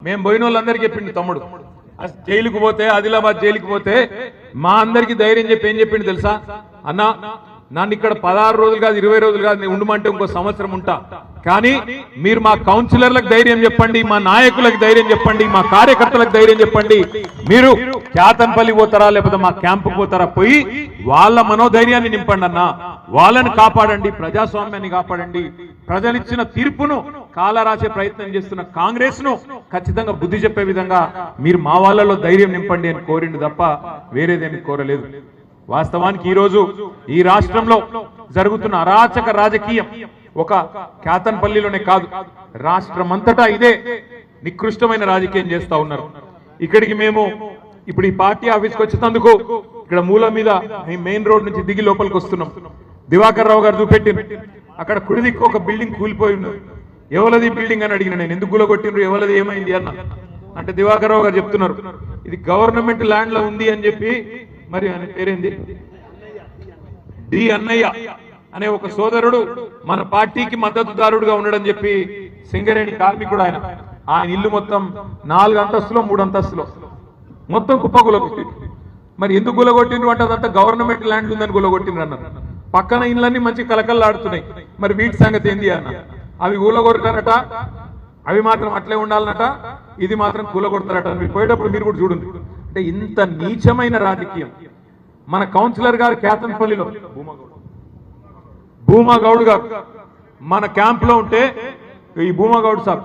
మేము పోయిన వాళ్ళందరికీ చెప్పిండు తమ్ముడు జైలుకు పోతే ఆదిలాబాద్ జైలుకు పోతే మా అందరికి ధైర్యం చెప్పి ఏం చెప్పిండు తెలుసా అన్న నన్ను ఇక్కడ 16 రోజులు కాదు 20 రోజులు కాదు నేను ఉండమంటే ఇంకో సంవత్సరం ఉంటా కానీ మీరు మా కౌన్సిలర్లకు ధైర్యం చెప్పండి మా నాయకులకు ధైర్యం చెప్పండి మా కార్యకర్తలకు ధైర్యం చెప్పండి మీరు క్యాతన్పల్లి పోతారా లేకపోతే మా క్యాంపుకు పోతారా పోయి వాళ్ళ మనోధైర్యాన్ని నింపండి అన్న వాళ్ళని కాపాడండి ప్రజాస్వామ్యాన్ని కాపాడండి ప్రజలిచ్చిన తీర్పును కాలరాసే ప్రయత్నం చేస్తున్న కాంగ్రెస్ ను ఖచ్చితంగా బుద్ధి చెప్పే విధంగా మీరు మా వాళ్ళలో ధైర్యం నింపండి అని కోరిండు తప్ప వేరేదేమి కోరలేదు వాస్తవానికి ఈ రోజు ఈ రాష్ట్రంలో జరుగుతున్న అరాచక రాజకీయం ఒక క్యాతన్పల్లిలోనే కాదు రాష్ట్రమంతటా ఇదే నికృష్టమైన రాజకీయం చేస్తా ఉన్నారు ఇక్కడికి మేము ఇప్పుడు ఈ పార్టీ ఆఫీస్కి వచ్చేందుకు ఇక్కడ మూల మీద మెయిన్ రోడ్ నుంచి దిగి లోపలికి వస్తున్నాం దివాకర్ రావు గారు చూపెట్టింది అక్కడ కుడిదిక్కు ఒక బిల్డింగ్ కూలిపోయి ఉన్నది ఎవరిది బిల్డింగ్ అని అడిగిన నేను ఎందుకు కూలగొట్టిండ్రు ఎవరిది ఏమైంది అన్న అంటే దివాకర్ రావు గారు చెప్తున్నారు ఇది గవర్నమెంట్ ల్యాండ్ లో ఉంది అని చెప్పి మరి ఆయన పేరేంది డి అన్నయ్య అనే ఒక సోదరుడు మన పార్టీకి మద్దతుదారుడుగా ఉన్నాడని చెప్పి సింగరేణి కార్మికుడు ఆయన ఇల్లు మొత్తం 4 అంతస్తులో 3 అంతస్తులో మొత్తం కుప్పగులగొట్టి మరి ఎందుకు గులగొట్టిండ్రు అంటే అదంతా గవర్నమెంట్ ల్యాండ్ ఉందని గులగొట్టిండ్రు అన్నారు పక్కన ఇళ్ళన్నీ మంచి కలకల్లాడుతున్నాయి మరి వీటి సంగతి ఏంది అన్న అవి కూలగొడతారట అవి మాత్రం అట్లే ఉండాలన్నట ఇది మాత్రం కూలగొడతారట మీరు పోయేటప్పుడు మీరు కూడా చూడండి అంటే ఇంత నీచమైన రాజకీయం మన కౌన్సిలర్ గారు క్యాతన్పల్లిలో భూమాగౌడ్ గారు మన క్యాంప్ లో ఉంటే ఈ భూమాగౌడ్ సాబ్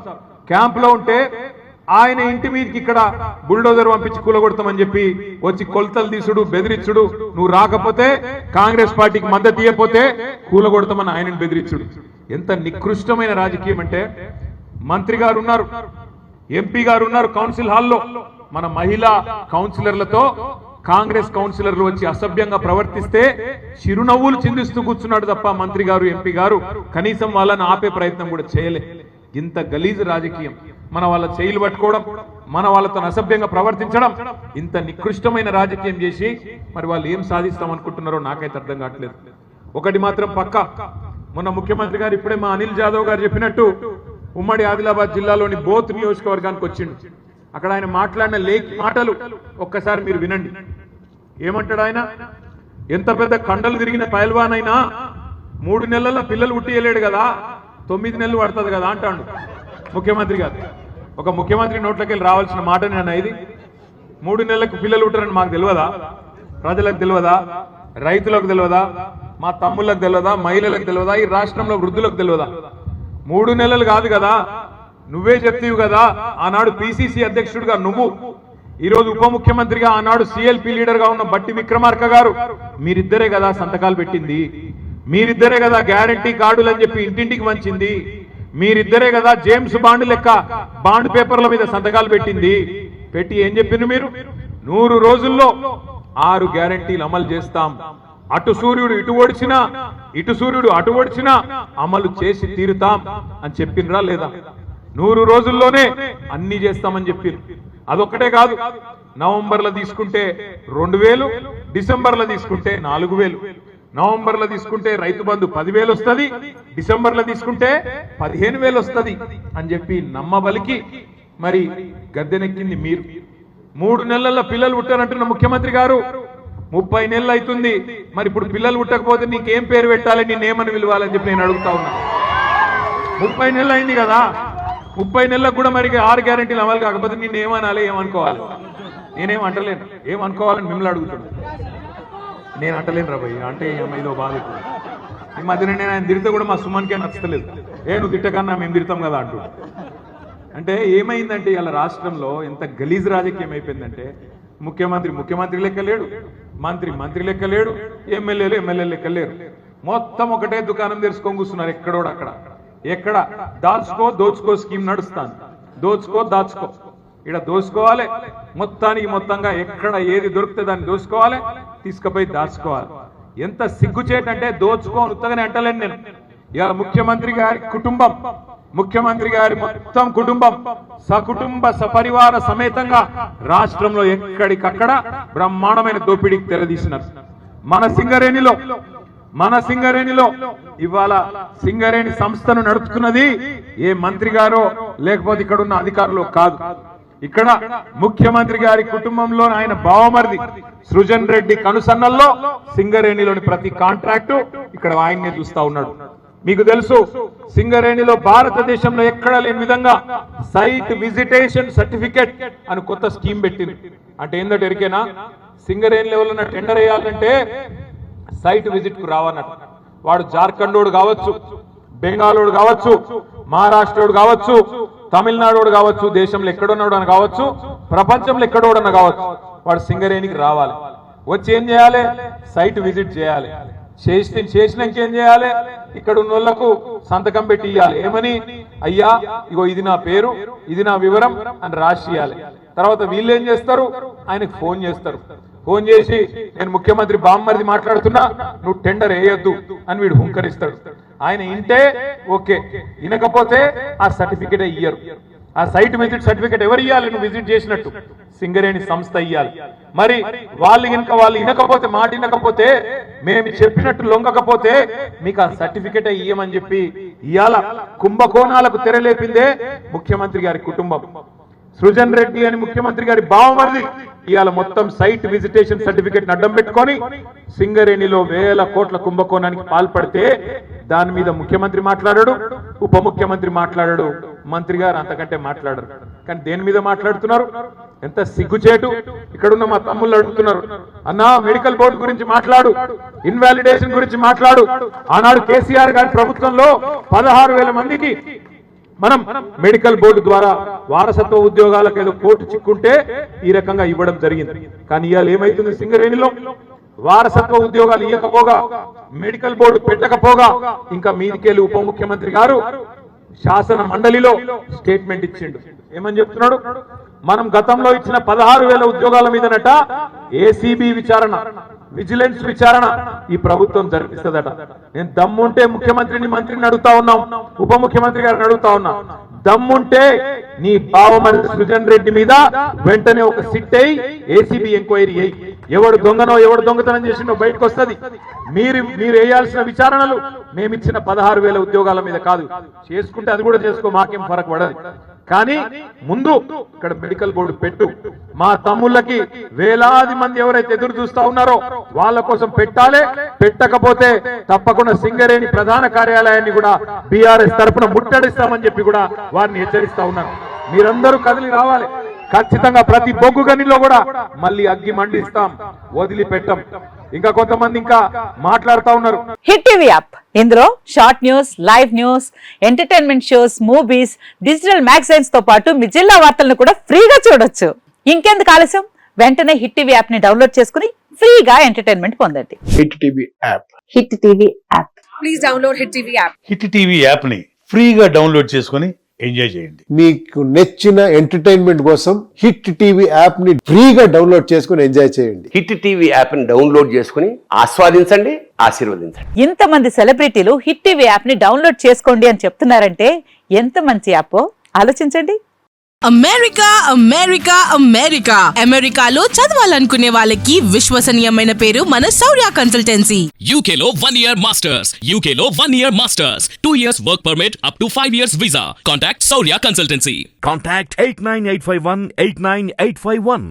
క్యాంప్ లో ఉంటే ఆయన ఇంటి మీదకి ఇక్కడ బుల్డోజర్ పంపించి కూలగొడతామని చెప్పి వచ్చి కొలతలు తీసుడు బెదిరించుడు నువ్వు రాకపోతే కాంగ్రెస్ పార్టీకి మద్దతు ఇవ్వకపోతే కూలగొడతామని ఆయనను బెదిరించుడు ఎంత నికృష్టమైన రాజకీయం అంటే మంత్రి గారు ఉన్నారు ఎంపీ గారు ఉన్నారు కౌన్సిల్ హాల్లో మన మహిళా కౌన్సిలర్లతో కాంగ్రెస్ కౌన్సిలర్లు వచ్చి అసభ్యంగా ప్రవర్తిస్తే చిరునవ్వులు చిందిస్తూ కూర్చున్నాడు తప్ప మంత్రి గారు ఎంపీ గారు కనీసం వాళ్ళని ఆపే ప్రయత్నం కూడా చేయలే ఇంత గలీజ్ రాజకీయం మన వాళ్ళ చేయిలు పట్టుకోవడం మన వాళ్ళతో అసభ్యంగా ప్రవర్తించడం ఇంత నికృష్టమైన రాజకీయం చేసి మరి వాళ్ళు ఏం సాధిస్తాం అనుకుంటున్నారో నాకైతే అర్థం కావట్లేదు ఒకటి మాత్రం పక్కా మొన్న ముఖ్యమంత్రి గారు ఇప్పుడే మా అనిల్ జాదవ్ గారు చెప్పినట్టు ఉమ్మడి ఆదిలాబాద్ జిల్లాలోని బోత్ నియోజకవర్గానికి వచ్చిండు అక్కడ ఆయన మాట్లాడిన మాటలు ఒక్కసారి మీరు వినండి ఏమంటాడు ఆయన ఎంత పెద్ద కండలు తిరిగిన పైల్వాన్ అయినా 3 నెలల పిల్లలు ఉట్టియలేడు కదా 9 నెలలు పడుతుంది కదా అంటాడు ముఖ్యమంత్రి గారు ఒక ముఖ్యమంత్రి నోట్లోకి వెళ్ళి రావాల్సిన మాట నేను ఇది 3 నెలలకు పిల్లలు ఉంటారని మాకు తెలియదా ప్రజలకు తెలియదా రైతులకు తెలియదా మా తమ్ముళ్ళకు తెలియదా మహిళలకు తెలియదా ఈ రాష్ట్రంలో వృద్ధులకు తెలియదా 3 నెలలు కాదు కదా నువ్వే చెప్తీవు కదా ఆనాడు పిసిసి అధ్యక్షుడిగా నువ్వు ఈరోజు ఉప ముఖ్యమంత్రిగా ఆనాడు సిఎల్పి లీడర్ గా ఉన్న బట్టి విక్రమార్క గారు మీరిద్దరే కదా సంతకాలు పెట్టింది మీరిద్దరే కదా గ్యారంటీ కార్డులు అని చెప్పి ఇంటింటికి వంచింది మీరిద్దరే కదా జేమ్స్ బాండ్ లెక్క బాండ్ పేపర్ల మీద సంతకాలు పెట్టింది పెట్టి ఏం చెప్పిండ్రు మీరు 100 రోజుల్లో 6 గ్యారంటీలు అమలు చేస్తాం అటు సూర్యుడు ఇటు ఓడిచినా ఇటు సూర్యుడు అటు ఓడిచినా అమలు చేసి తీరుతాం అని చెప్పిండ్రా లేదా 100 రోజుల్లోనే అన్ని చేస్తామని చెప్పారు అదొక్కటే కాదు నవంబర్లో తీసుకుంటే 2000 డిసెంబర్లో తీసుకుంటే 4000 నవంబర్లో తీసుకుంటే రైతు బంధు 10,000 వస్తుంది డిసెంబర్లో తీసుకుంటే 15,000 వస్తుంది అని చెప్పి నమ్మబలికి మరి గద్దెనెక్కింది మీరు 3 నెలల పిల్లలు పుట్టారంటున్న ముఖ్యమంత్రి గారు 30 నెలలు అవుతుంది మరి ఇప్పుడు పిల్లలు పుట్టకపోతే నీకేం పేరు పెట్టాలి నేనేమని పిలవాలని చెప్పి నేను అడుగుతా ఉన్నా 30 నెలలు అయింది కదా 30 నెలలకు కూడా మరి 6 గ్యారెంటీలు అమలు కాకపోతే నేను ఏమనాలి ఏమనుకోవాలి నేనేం అంటలేను ఏమనుకోవాలని మిమ్మల్ని అడుగుతున్నాను నేను అంటలేను రా భయ్య అంటే ఏమైందో బాధ ఈ మధ్యన నేను ఆయన తిరిగితే కూడా మా సుమన్కే నచ్చలేదు నువ్వు తిట్టకన్నా మేము తిడతాం కదా అంటూ అంటే ఏమైందంటే ఇలా రాష్ట్రంలో ఎంత గలీజ్ రాజకీయం అయిపోయిందంటే ముఖ్యమంత్రి లెక్క లేడు మంత్రి లెక్క లేడు ఎమ్మెల్యేలు లెక్క లేరు మొత్తం ఒకటే దుకాణం తెరుచుకొని కూర్చున్నారు ఎక్కడోడు అక్కడ ఎక్కడ దోచుకో స్కీమ్ నడుస్తాను దాచుకో ఇక్కడ దోచుకోవాలి మొత్తంగా ఎక్కడ ఏది దొరికితే దాన్ని దోచుకోవాలి తీసుకుపోయి దాచుకోవాలి ఎంత సిగ్గుచేటంటే దోచుకోని ఉత్తగానే అంటలేను నేను ఇవాళ ముఖ్యమంత్రి గారి మొత్తం కుటుంబం సకుటుంబ సపరివార సమేతంగా రాష్ట్రంలో ఎక్కడికక్కడ బ్రహ్మాండమైన దోపిడీకి తెరదీసినారు మన సింగరేణిలో ఇవాళ సింగరేణి సంస్థను నడుపుతున్నది ఏ మంత్రి గారో లేకపోతే ఇక్కడ ఉన్న అధికారులు కాదు. ఇక్కడ ముఖ్యమంత్రి గారి కుటుంబంలో ఆయన బావమరిది సృజన్ రెడ్డి కనుసన్నల్లో సింగరేణిలోని ప్రతి కాంట్రాక్టు ఇక్కడ ఆయన్నే చూస్తా ఉన్నాడు. మీకు తెలుసు సింగరేణిలో భారతదేశంలో ఎక్కడ లేని విధంగా సైట్ విజిటేషన్ సర్టిఫికెట్ అని కొత్త స్కీమ్ పెట్టింది. అంటే ఏంటంటే ఎరికేనా, సింగరేణి లెవెల్లో టెండర్ వేయాలంటే సైట్ విజిట్ కు రావన్నట్టు. వాడు జార్ఖండోడు కావచ్చు, బెంగాలోడు కావచ్చు, మహారాష్ట్రోడు కావచ్చు, తమిళనాడు కావచ్చు, దేశంలో ఎక్కడున్నాడు అని కావచ్చు, ప్రపంచంలో ఎక్కడోడన్నా కావచ్చు, వాడు సింగరేణికి రావాలి. వచ్చి ఏం చేయాలి? సైట్ విజిట్ చేయాలి. చేసినాక ఏం చేయాలి? ఇక్కడ ఉన్న వాళ్ళకు సంతకం పెట్టి ఇవ్వాలి. ఏమని? అయ్యా ఇగో ఇది నా పేరు, ఇది నా వివరం అని రాసి ఇవ్వాలి. తర్వాత వీళ్ళు ఏం చేస్తారు? ఆయనకు ఫోన్ చేస్తారు. ఫోన్ చేసి నేను ముఖ్యమంత్రి బామ్మరిది మాట్లాడుతున్నా, నువ్వు టెండర్ వేయొద్దు అని వీడు హుంకరిస్తాడు. ఆయన ఇంటే ఓకే, వినకపోతే ఆ సర్టిఫికేట్ ఇయ్యరు. ఆ సైట్ విజిట్ సర్టిఫికేట్ ఎవరు ఇవ్వాలి? నువ్వు విజిట్ చేసినట్టు సింగరేణి సంస్థ ఇవ్వాలి. మరి వాళ్ళు వినకపోతే, మాట వినకపోతే, మేము చెప్పినట్టు లొంగకపోతే మీకు ఆ సర్టిఫికేట్ ఇయ్యమని చెప్పి ఇవాళ కుంభకోణాలకు తెరలేపిందే ముఖ్యమంత్రి గారి కుటుంబం. సృజన్ రెడ్డి అని ముఖ్యమంత్రి గారి బావమరిది ఇవాళ మొత్తం సైట్ విజిటేషన్ సర్టిఫికేట్ అడ్డం పెట్టుకొని సింగరేణిలో వేల కోట్ల కుంభకోణానికి పాల్పడితే దాని మీద ముఖ్యమంత్రి మాట్లాడాడు, ఉప ముఖ్యమంత్రి మాట్లాడాడు, మంత్రి గారు అంతకంటే మాట్లాడరు. కానీ దేని మీద మాట్లాడుతున్నారు? ఎంత సిగ్గుచేటు. ఇక్కడున్న మా తమ్ముళ్ళు అడుగుతున్నారు, అన్నా మెడికల్ బోర్డు గురించి మాట్లాడు, ఇన్వాలిడేషన్ గురించి మాట్లాడు. ఆనాడు కేసీఆర్ గారి ప్రభుత్వంలో 16,000 మందికి మనం మెడికల్ బోర్డు ద్వారా వారసత్వ ఉద్యోగాలకు ఏదో కోర్టు చిక్కుంటే ఈ రకంగా ఇవ్వడం జరిగింది. కానీ ఇవాళ ఏమైతుంది? సింగరేణిలో వారసత్వ ఉద్యోగాలు ఇవ్వకపోగా, మెడికల్ బోర్డు పెట్టకపోగా, ఇంకా మీదికెళ్ళి ఉప ముఖ్యమంత్రి గారు శాసన మండలిలో స్టేట్మెంట్ ఇచ్చిండు. ఏమని చెప్తున్నాడు? మనం గతంలో ఇచ్చిన 16,000 ఉద్యోగాల మీదనట ఏసీబీ విచారణ, విజిలెన్స్ విచారణ ఈ ప్రభుత్వం జరిపిస్తుందట. నేను దమ్ముంటే ముఖ్యమంత్రిని, మంత్రిని అడుగుతా ఉన్నాం, ఉప ముఖ్యమంత్రి గారిని అడుగుతా ఉన్నా, దమ్ముంటే నీ బావమరిది సృజన్ రెడ్డి మీద వెంటనే ఒక సిట్ అయ్యి ఏసీబీ ఎంక్వైరీ అయ్యి, ఎవడు దొంగనో ఎవడు దొంగతనం చేసిండో బయటకు వస్తుంది. మీరు వేయాల్సిన విచారణలు మేమిచ్చిన 16,000 ఉద్యోగాల మీద కాదు. చేసుకుంటే అది కూడా చేసుకో, మాకేం ఫరక్ పడదు. కానీ ముందు ఇక్కడ మెడికల్ బోర్డు పెట్టు. మా తమ్ముళ్ళకి వేలాది మంది ఎవరైతే ఎదురు చూస్తా ఉన్నారో వాళ్ళ కోసం పెట్టాలి. పెట్టకపోతే తప్పకుండా సింగరేణి ప్రధాన కార్యాలయాన్ని కూడా బీఆర్ఎస్ తరఫున ముట్టడిస్తామని చెప్పి కూడా వారిని హెచ్చరిస్తా ఉన్నారు. మీరందరూ కదిలి రావాలి. ఖచ్చితంగా ప్రతి బొగ్గు గనిలో కూడా మళ్ళీ అగ్గి మండిస్తాం, వదిలిపెట్టం. ఇంకా కొంతమంది ఇంకా మాట్లాడుతూ ఉన్నారు. హిట్ టీవీ యాప్, ఇందులో short news, live news, entertainment shows, movies, digital magazines తో పాటు మీ జిల్లా వార్తలను కూడా ఫ్రీగా చూడొచ్చు. ఇంకెందుకు ఆలస్యం? వెంటనే హిట్ టీవీ యాప్ ని డౌన్లోడ్ చేసుకుని ఫ్రీగా ఎంటర్టైన్మెంట్ పొందండి. Hit TV app, hit TV app, please download hit TV app. Hit TV app ని ఫ్రీగా డౌన్లోడ్ చేసుకుని ఎంజాయ్ చేయండి. మీకు నచ్చిన ఎంటర్టైన్మెంట్ కోసం హిట్ టీవీ యాప్ ని ఫ్రీగా డౌన్లోడ్ చేసుకుని ఎంజాయ్ చేయండి. హిట్ టీవీ యాప్ ని డౌన్లోడ్ చేసుకుని ఆస్వాదించండి, ఆశీర్వదించండి. ఇంతమంది సెలబ్రిటీలు హిట్ టీవీ యాప్ ని డౌన్లోడ్ చేసుకోండి అని చెప్తున్నారంటే ఎంత మంచి యాప్ ఆలోచించండి. అమెరికా అమెరికా అమెరికా అమెరికాలో చదవాలనుకునే వాళ్ళకి విశ్వసనీయమైన పేరు మన శౌర్య కన్సల్టెన్సీ. UK లో 1 year masters, UK లో 1 year masters, 2 years work permit up to 5 years visa. Contact Saurya Consultancy. Contact 89851 89851.